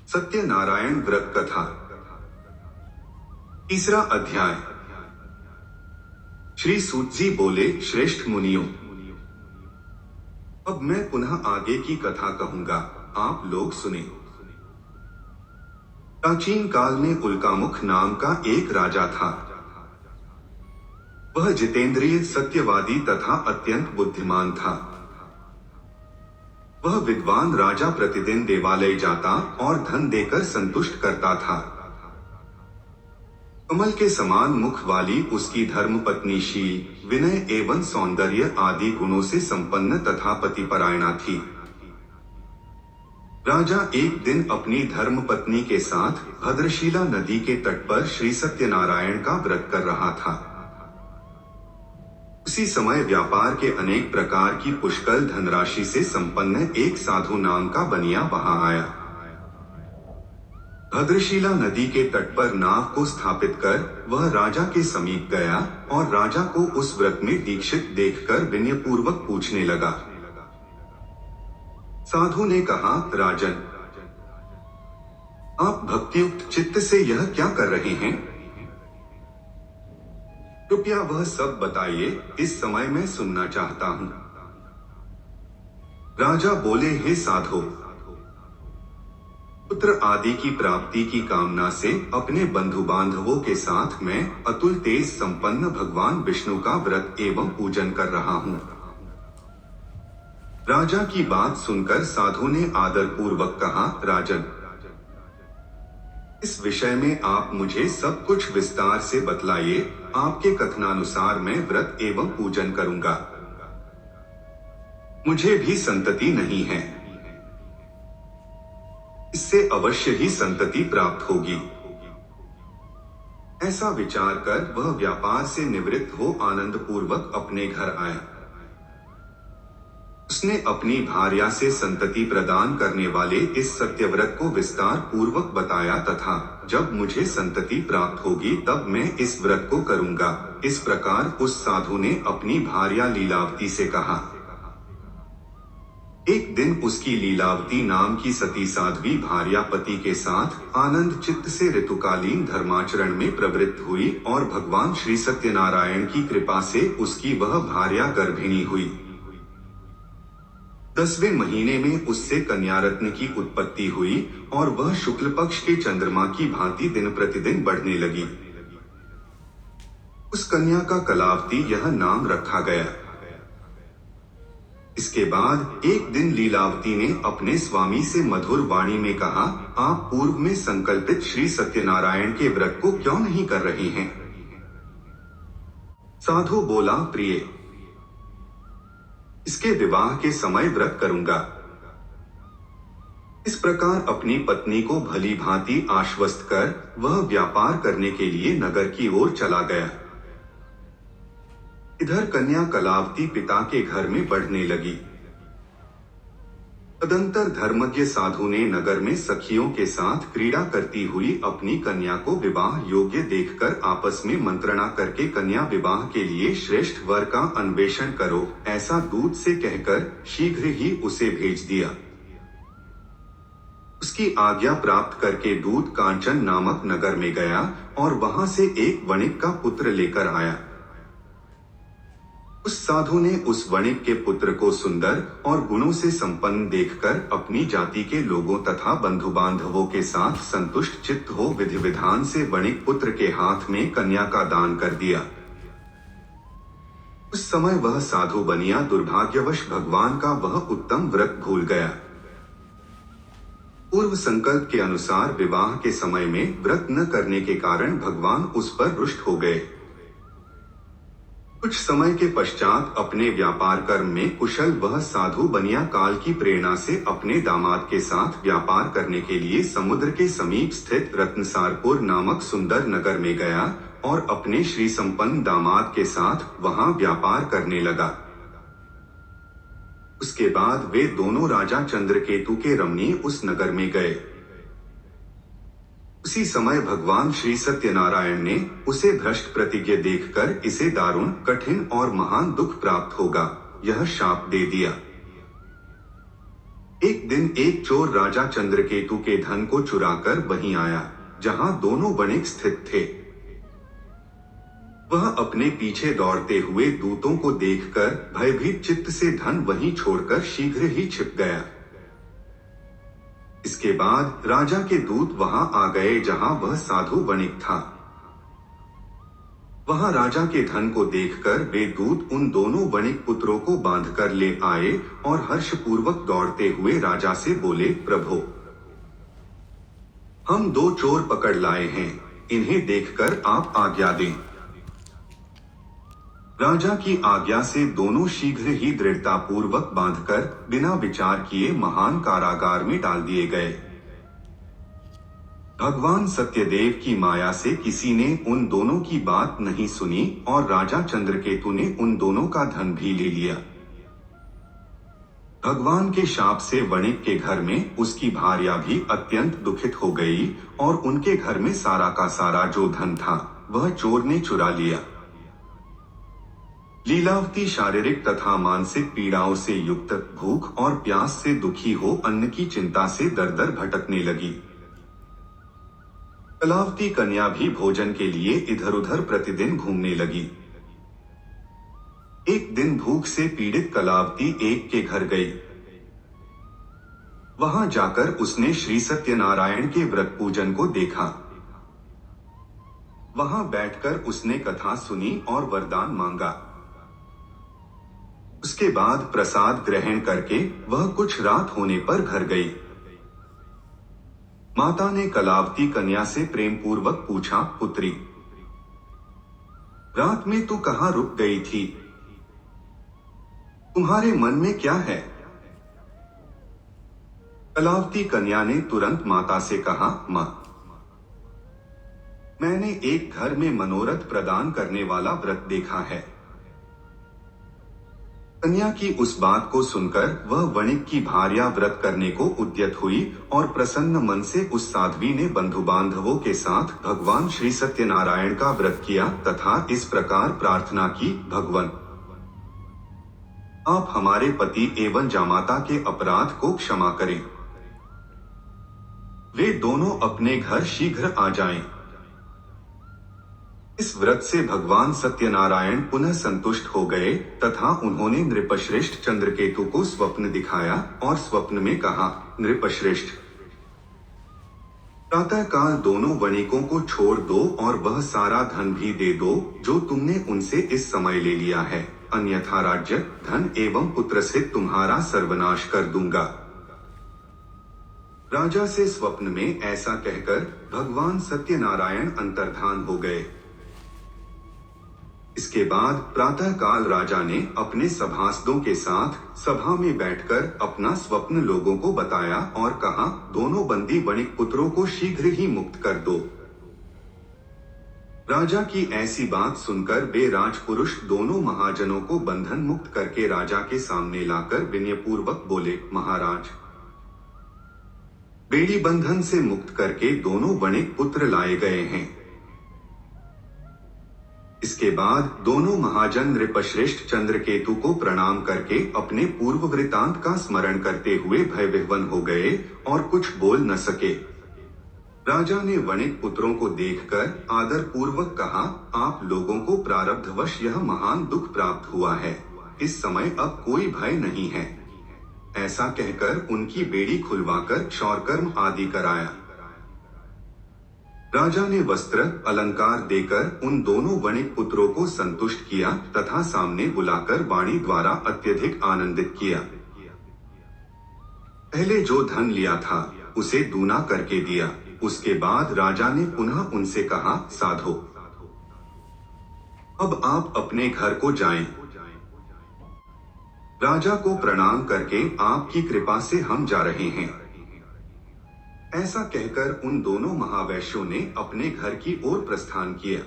सत्यनारायण व्रत कथा। तीसरा अध्याय। श्री सूत जी बोले, श्रेष्ठ मुनियों, अब मैं पुनः आगे की कथा कहूंगा, आप लोग सुने। प्राचीन काल में उल्कामुख नाम का एक राजा था। वह जितेंद्रिय, सत्यवादी तथा अत्यंत बुद्धिमान था। वह विद्वान राजा प्रतिदिन देवालय जाता और धन देकर संतुष्ट करता था। कमल के समान मुख वाली उसकी धर्मपत्नी शील, विनय एवं सौंदर्य आदि गुणों से संपन्न तथा पतिपरायणा थी। राजा एक दिन अपनी धर्मपत्नी के साथ भद्रशिला नदी के तट पर श्री सत्यनारायण का व्रत कर रहा था। उसी समय व्यापार के अनेक प्रकार की पुष्कल धनराशि से संपन्न एक साधु नाम का बनिया वहां आया। भद्रशिला नदी के तट पर नाव को स्थापित कर वह राजा के समीप गया और राजा को उस व्रत में दीक्षित देखकर विनयपूर्वक पूछने लगा। साधु ने कहा, राजन, आप भक्तियुक्त चित्त से यह क्या कर रहे हैं? कृपया वह सब बताइए, इस समय मैं सुनना चाहता हूं। राजा बोले, हे साधो, पुत्र आदि की प्राप्ति की कामना से अपने बंधु बांधवों के साथ मैं अतुल तेज संपन्न भगवान विष्णु का व्रत एवं पूजन कर रहा हूं। राजा की बात सुनकर साधु ने आदर पूर्वक कहा, राजन, इस विषय में आप मुझे सब कुछ विस्तार से बतलाइए। आपके कथनानुसार मैं व्रत एवं पूजन करूंगा। मुझे भी संतति नहीं है, इससे अवश्य ही संतति प्राप्त होगी। ऐसा विचार कर वह व्यापार से निवृत्त हो आनंद पूर्वक अपने घर आया। उसने अपनी भार्या से संतति प्रदान करने वाले इस सत्यव्रत को विस्तार पूर्वक बताया तथा जब मुझे संतति प्राप्त होगी तब मैं इस व्रत को करूंगा। इस प्रकार उस साधु ने अपनी भार्या लीलावती से कहा। एक दिन उसकी लीलावती नाम की सती साध्वी भार्या पति के साथ आनंद चित्त से ऋतुकालीन धर्माचरण में प्रवृत्त हुई और भगवान श्री सत्यनारायण की कृपा से उसकी वह भार्या गर्भिणी हुई। 10वें महीने में उससे कन्या रत्न की उत्पत्ति हुई और वह शुक्ल पक्ष के चंद्रमा की भांति दिन प्रतिदिन बढ़ने लगी। उस कन्या का कलावती यह नाम रखा गया। इसके बाद एक दिन लीलावती ने अपने स्वामी से मधुर वाणी में कहा, आप पूर्व में संकल्पित श्री सत्यनारायण के व्रत को क्यों नहीं कर रहे हैं? साधु बोला, प्रिय, इसके विवाह के समय व्रत करूंगा। इस प्रकार अपनी पत्नी को भली भांति आश्वस्त कर वह व्यापार करने के लिए नगर की ओर चला गया। इधर कन्या कलावती पिता के घर में बढ़ने लगी। तदंतर धर्मज्ञ साधु ने नगर में सखियों के साथ क्रीड़ा करती हुई अपनी कन्या को विवाह योग्य देखकर आपस में मंत्रणा करके कन्या विवाह के लिए श्रेष्ठ वर का अन्वेषण करो, ऐसा दूत से कहकर शीघ्र ही उसे भेज दिया। उसकी आज्ञा प्राप्त करके दूत कांचन नामक नगर में गया और वहां से एक वणिक का पुत्र लेकर आया। उस साधु ने उस वणिक के पुत्र को सुंदर और गुणों से संपन्न देखकर अपनी जाति के लोगों तथा बंधु बांधवों के साथ संतुष्ट चित्त हो विधि विधान से वणिक पुत्र के हाथ में कन्या का दान कर दिया। उस समय वह साधु बनिया दुर्भाग्यवश भगवान का वह उत्तम व्रत भूल गया। पूर्व संकल्प के अनुसार विवाह के समय में व्रत न करने के कारण भगवान उस पर रुष्ट हो गए। कुछ समय के पश्चात अपने व्यापार कर्म में कुशल वह साधु बनिया काल की प्रेरणा से अपने दामाद के साथ व्यापार करने के लिए समुद्र के समीप स्थित रत्नसारपुर नामक सुंदर नगर में गया और अपने श्री संपन्न दामाद के साथ वहां व्यापार करने लगा। उसके बाद वे दोनों राजा चंद्रकेतु के रमणीय उस नगर में गए। उसी समय भगवान श्री सत्यनारायण ने उसे भ्रष्ट प्रतिज्ञ देखकर इसे दारुण, कठिन और महान दुख प्राप्त होगा, यह शाप दे दिया। एक दिन एक चोर राजा चंद्रकेतु के धन को चुराकर वहीं आया जहां दोनों वणिक स्थित थे। वह अपने पीछे दौड़ते हुए दूतों को देखकर भयभीत चित्त से धन वहीं छोड़कर शीघ्र ही छिप गया। इसके बाद राजा के दूत वहां आ गए जहां वह साधु वणिक था। वहां राजा के धन को देखकर वे दूत उन दोनों वणिक पुत्रों को बांधकर ले आए और हर्षपूर्वक दौड़ते हुए राजा से बोले, प्रभो, हम 2 चोर पकड़ लाए हैं, इन्हें देखकर आप आज्ञा दें। राजा की आज्ञा से दोनों शीघ्र ही दृढ़तापूर्वक बांधकर बिना विचार किए महान कारागार में डाल दिए गए। भगवान सत्यदेव की माया से किसी ने उन दोनों की बात नहीं सुनी और राजा चंद्रकेतु ने उन दोनों का धन भी ले लिया। भगवान के शाप से वणिक के घर में उसकी भार्या भी अत्यंत दुखित हो गई और उनके घर में सारा का सारा जो धन था वह चोर ने चुरा लिया। लीलावती शारीरिक तथा मानसिक पीड़ाओं से युक्त, भूख और प्यास से दुखी हो अन्न की चिंता से दर दर भटकने लगी। कलावती कन्या भी भोजन के लिए इधर उधर प्रतिदिन घूमने लगी। एक दिन भूख से पीड़ित कलावती एक के घर गई। वहां जाकर उसने श्री सत्यनारायण के व्रत पूजन को देखा। वहां बैठकर उसने कथा सुनी और वरदान मांगा। उसके बाद प्रसाद ग्रहण करके वह कुछ रात होने पर घर गई। माता ने कलावती कन्या से प्रेम पूर्वक पूछा, पुत्री, रात में तू कहां रुक गई थी? तुम्हारे मन में क्या है? कलावती कन्या ने तुरंत माता से कहा, मां, मैंने एक घर में मनोरथ प्रदान करने वाला व्रत देखा है। कन्या की उस बात को सुनकर वह वणिक की भार्या व्रत करने को उद्यत हुई और प्रसन्न मन से उस साध्वी ने बंधु बांधवों के साथ भगवान श्री सत्यनारायण का व्रत किया तथा इस प्रकार प्रार्थना की, भगवान, आप हमारे पति एवं जामाता के अपराध को क्षमा करें। वे दोनों अपने घर शीघ्र आ जाएं। इस व्रत से भगवान सत्यनारायण पुनः संतुष्ट हो गए तथा उन्होंने नृपश्रेष्ठ चंद्रकेतु को स्वप्न दिखाया और स्वप्न में कहा, नृपश्रेष्ठ, प्रातः काल दोनों वणिकों को छोड़ दो और वह सारा धन भी दे दो जो तुमने उनसे इस समय ले लिया है, अन्यथा राज्य, धन एवं पुत्र से तुम्हारा सर्वनाश कर दूंगा। राजा से स्वप्न में ऐसा कहकर भगवान सत्यनारायण अंतर्धान हो गए। इसके बाद प्रातः काल राजा ने अपने सभासदों के साथ सभा में बैठकर अपना स्वप्न लोगों को बताया और कहा, दोनों बंदी वणिक पुत्रों को शीघ्र ही मुक्त कर दो। राजा की ऐसी बात सुनकर वे राजपुरुष दोनों महाजनों को बंधन मुक्त करके राजा के सामने लाकर विनयपूर्वक बोले, महाराज, बेड़ी बंधन से मुक्त करके दोनों वणिक पुत्र लाए गए हैं। इसके बाद दोनों महाजन नृपश्रेष्ठ चंद्रकेतु को प्रणाम करके अपने पूर्व वृतांत का स्मरण करते हुए भयविह्वल हो गए और कुछ बोल न सके। राजा ने वणिक पुत्रों को देखकर आदर पूर्वक कहा, आप लोगों को प्रारब्धवश यह महान दुख प्राप्त हुआ है, इस समय अब कोई भय नहीं है। ऐसा कहकर उनकी बेड़ी खुलवाकर क्षौरकर्म आदि कराया। राजा ने वस्त्र अलंकार देकर उन दोनों वणिक पुत्रों को संतुष्ट किया तथा सामने बुलाकर वाणी द्वारा अत्यधिक आनंदित किया। पहले जो धन लिया था उसे दूना करके दिया। उसके बाद राजा ने पुनः उनसे कहा, साधो, अब आप अपने घर को जाएं। राजा को प्रणाम करके आपकी कृपा से हम जा रहे हैं। ऐसा कहकर उन दोनों महावैश्यों ने अपने घर की ओर प्रस्थान किया।